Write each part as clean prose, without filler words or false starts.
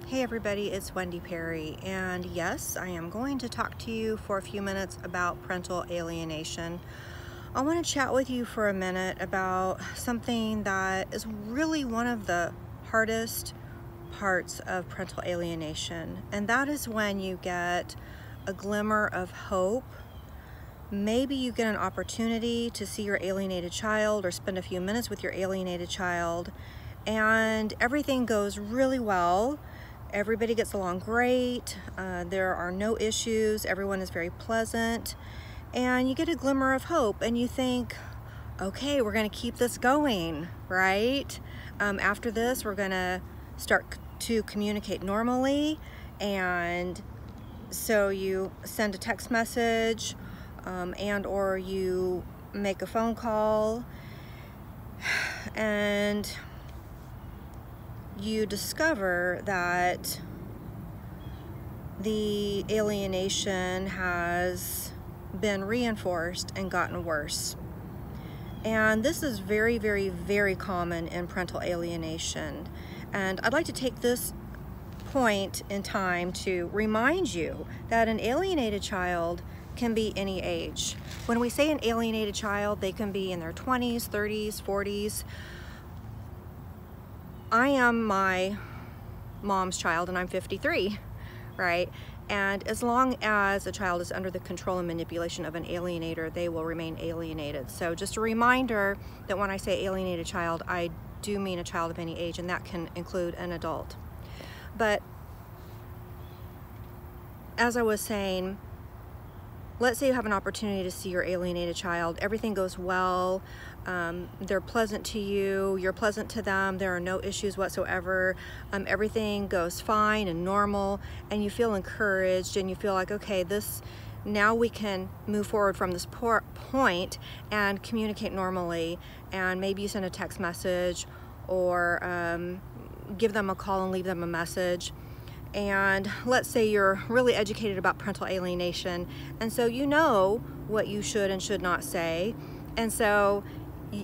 Hey everybody, it's Wendy Perry, and yes, I am going to talk to you for a few minutes about parental alienation. I want to chat with you for a minute about something that is really one of the hardest parts of parental alienation, and that is when you get a glimmer of hope. Maybe you get an opportunity to see your alienated child or spend a few minutes with your alienated child, and everything goes really well. Everybody gets along great, there are no issues, everyone is very pleasant, and you get a glimmer of hope and you think, okay, we're going to keep this going, right? After this, we're going to start to communicate normally, and so you send a text message and or you make a phone call, and you discover that the alienation has been reinforced and gotten worse. And this is very, very, very common in parental alienation. And I'd like to take this point in time to remind you that an alienated child can be any age. When we say an alienated child, they can be in their 20s, 30s, 40s. I am my mom's child and I'm 53, right? And as long as a child is under the control and manipulation of an alienator, they will remain alienated. So just a reminder that when I say alienated child, I do mean a child of any age, and that can include an adult. But as I was saying, let's say you have an opportunity to see your alienated child. Everything goes well. They're pleasant to you. You're pleasant to them. There are no issues whatsoever. Everything goes fine and normal, and you feel encouraged, and you feel like, okay, now we can move forward from this point and communicate normally. And maybe you send a text message or give them a call and leave them a message. And let's say you're really educated about parental alienation, and so you know what you should and should not say, and so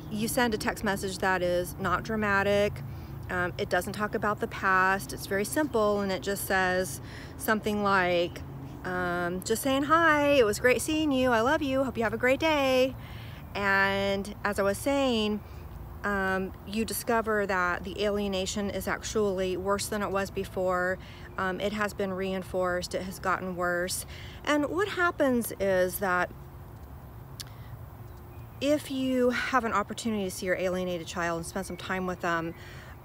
you send a text message that is not dramatic. It doesn't talk about the past. It's very simple, and it just says something like, just saying hi, it was great seeing you, I love you, hope you have a great day. And as I was saying, you discover that the alienation is actually worse than it was before. It has been reinforced, it has gotten worse. And what happens is that if you have an opportunity to see your alienated child and spend some time with them,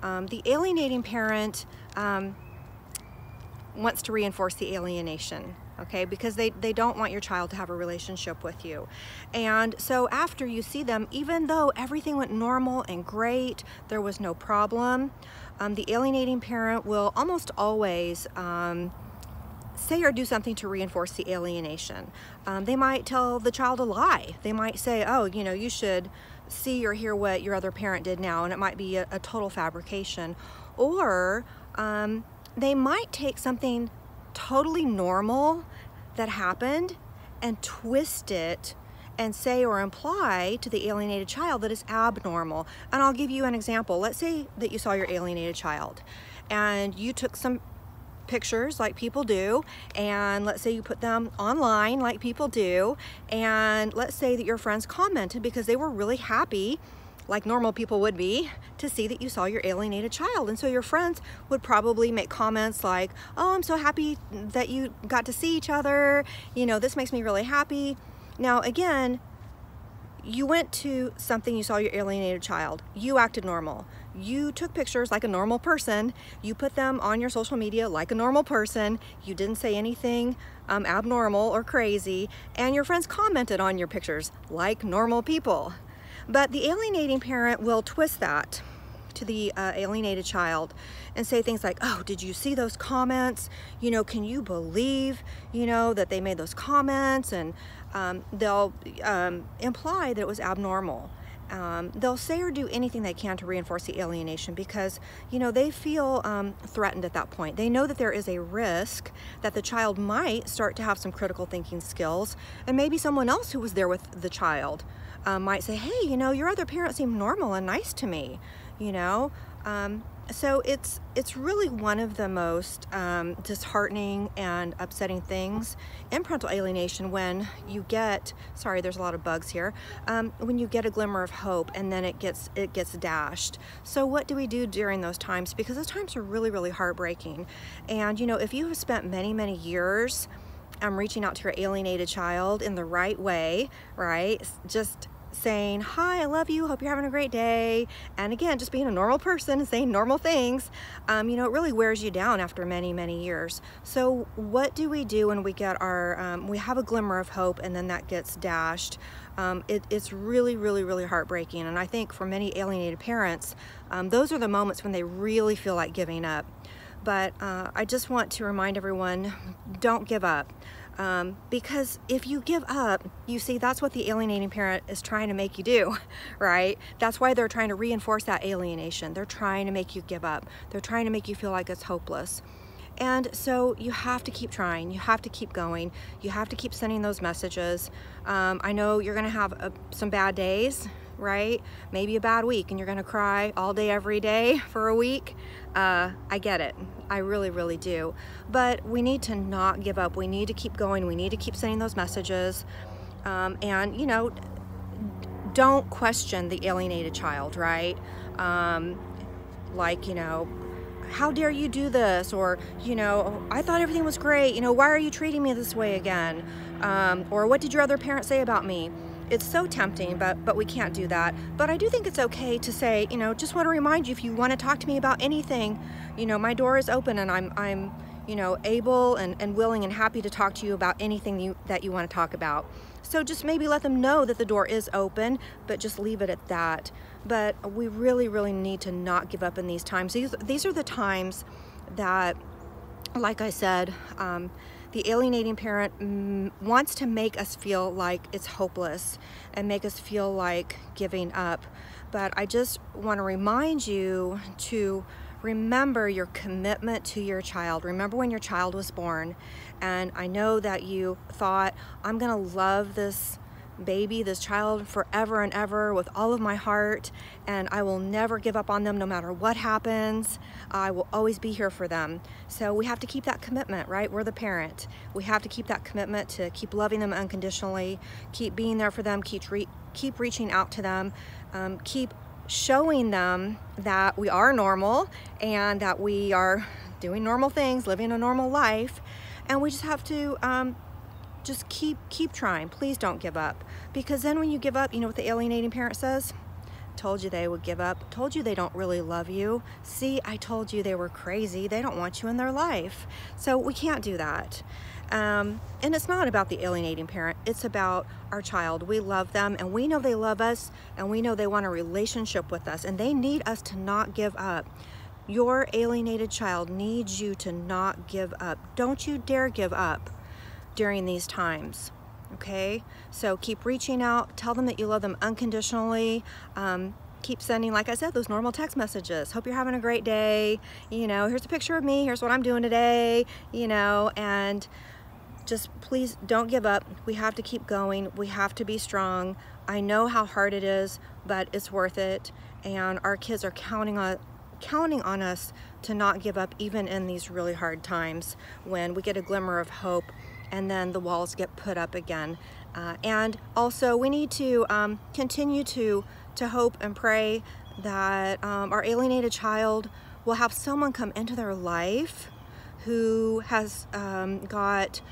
the alienating parent wants to reinforce the alienation, okay, because they don't want your child to have a relationship with you. And so after you see them, even though everything went normal and great, there was no problem, the alienating parent will almost always say or do something to reinforce the alienation. They might tell the child a lie. They might say, oh, you should see or hear what your other parent did now, and it might be a total fabrication. Or they might take something totally normal that happened and twist it and say or imply to the alienated child that it's abnormal. And I'll give you an example. Let's say that you saw your alienated child and you took some pictures like people do, and let's say you put them online like people do, and let's say that your friends commented because they were really happy, like normal people would be, to see that you saw your alienated child. And so your friends would probably make comments like, oh, I'm so happy that you got to see each other, this makes me really happy. Now again, you went to something, you saw your alienated child, you acted normal, you took pictures like a normal person, you put them on your social media like a normal person, you didn't say anything abnormal or crazy, and your friends commented on your pictures like normal people. But the alienating parent will twist that to the alienated child and say things like, oh, did you see those comments? Can you believe, that they made those comments? And they'll imply that it was abnormal. They'll say or do anything they can to reinforce the alienation because, they feel threatened at that point. They know that there is a risk that the child might start to have some critical thinking skills, and maybe someone else who was there with the child might say, hey, your other parent seemed normal and nice to me, So it's really one of the most disheartening and upsetting things in parental alienation when you get, sorry, there's a lot of bugs here, when you get a glimmer of hope and then it gets dashed. So what do we do during those times? Because those times are really, really heartbreaking. And you know, if you have spent many, many years reaching out to your alienated child in the right way, right? Just saying, hi, I love you, hope you're having a great day. And again, just being a normal person and saying normal things, you know, it really wears you down after many, many years. So what do we do when we get our, we have a glimmer of hope and then that gets dashed? It's really, really, really heartbreaking. And I think for many alienated parents, those are the moments when they really feel like giving up. But I just want to remind everyone, don't give up. Because if you give up, you see, that's what the alienating parent is trying to make you do, right? That's why they're trying to reinforce that alienation. They're trying to make you give up. They're trying to make you feel like it's hopeless. And so you have to keep trying. You have to keep going. You have to keep sending those messages. I know you're going to have some bad days, right? Maybe a bad week and you're going to cry all day, every day for a week. I get it. I really, really do. But we need to not give up. We need to keep going. We need to keep sending those messages. And, you know, don't question the alienated child, right? Like, you know, how dare you do this? Or, you know, I thought everything was great. You know, why are you treating me this way again? Or what did your other parent say about me? It's so tempting, but we can't do that. But I do think it's okay to say, you know, just want to remind you, if you want to talk to me about anything, you know, my door is open and I'm you know, able and willing and happy to talk to you about anything that you want to talk about. So just maybe let them know that the door is open, but just leave it at that. But we really, really need to not give up in these times. These are the times that, like I said, the alienating parent wants to make us feel like it's hopeless and make us feel like giving up. But I just want to remind you to remember your commitment to your child. Remember when your child was born, and I know that you thought, I'm gonna love this baby, this child forever and ever with all of my heart, and I will never give up on them no matter what happens. I will always be here for them. So we have to keep that commitment, right? We're the parent. We have to keep that commitment to keep loving them unconditionally, keep being there for them, keep reaching out to them, keep showing them that we are normal and that we are doing normal things, living a normal life, and we just have to just keep trying. Please don't give up, because then when you give up, you know what the alienating parent says? Told you they would give up. Told you they don't really love you. See, I told you they were crazy. They don't want you in their life. So we can't do that. And it's not about the alienating parent. It's about our child. We love them, and we know they love us, and we know they want a relationship with us, and they need us to not give up. Your alienated child needs you to not give up. Don't you dare give up during these times, okay? So keep reaching out. Tell them that you love them unconditionally. Keep sending, like I said, those normal text messages. Hope you're having a great day. You know, here's a picture of me. Here's what I'm doing today. You know, and just please don't give up. We have to keep going. We have to be strong. I know how hard it is, but it's worth it. And our kids are counting on us to not give up, even in these really hard times when we get a glimmer of hope and then the walls get put up again. And also we need to continue to hope and pray that our alienated child will have someone come into their life who has got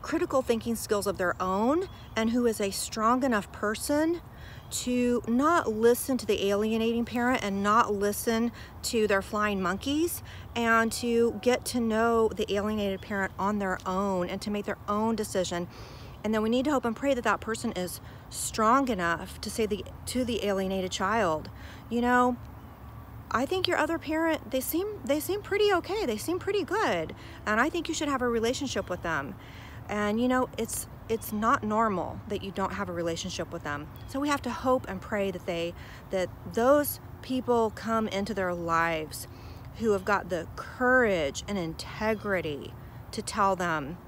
critical thinking skills of their own, and who is a strong enough person to not listen to the alienating parent and not listen to their flying monkeys, and to get to know the alienated parent on their own and to make their own decision. And then we need to hope and pray that that person is strong enough to say to the alienated child, you know, I think your other parent, they seem pretty okay. They seem pretty good. And I think you should have a relationship with them. And you know, it's not normal that you don't have a relationship with them. So we have to hope and pray that those people come into their lives who have got the courage and integrity to tell them,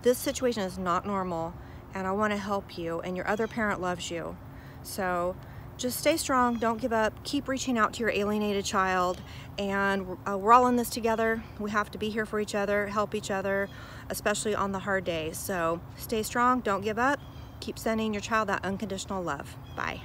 this situation is not normal, and I want to help you, and your other parent loves you. So just stay strong, don't give up, keep reaching out to your alienated child, and we're all in this together. We have to be here for each other, help each other, especially on the hard days. So stay strong, don't give up, keep sending your child that unconditional love. Bye.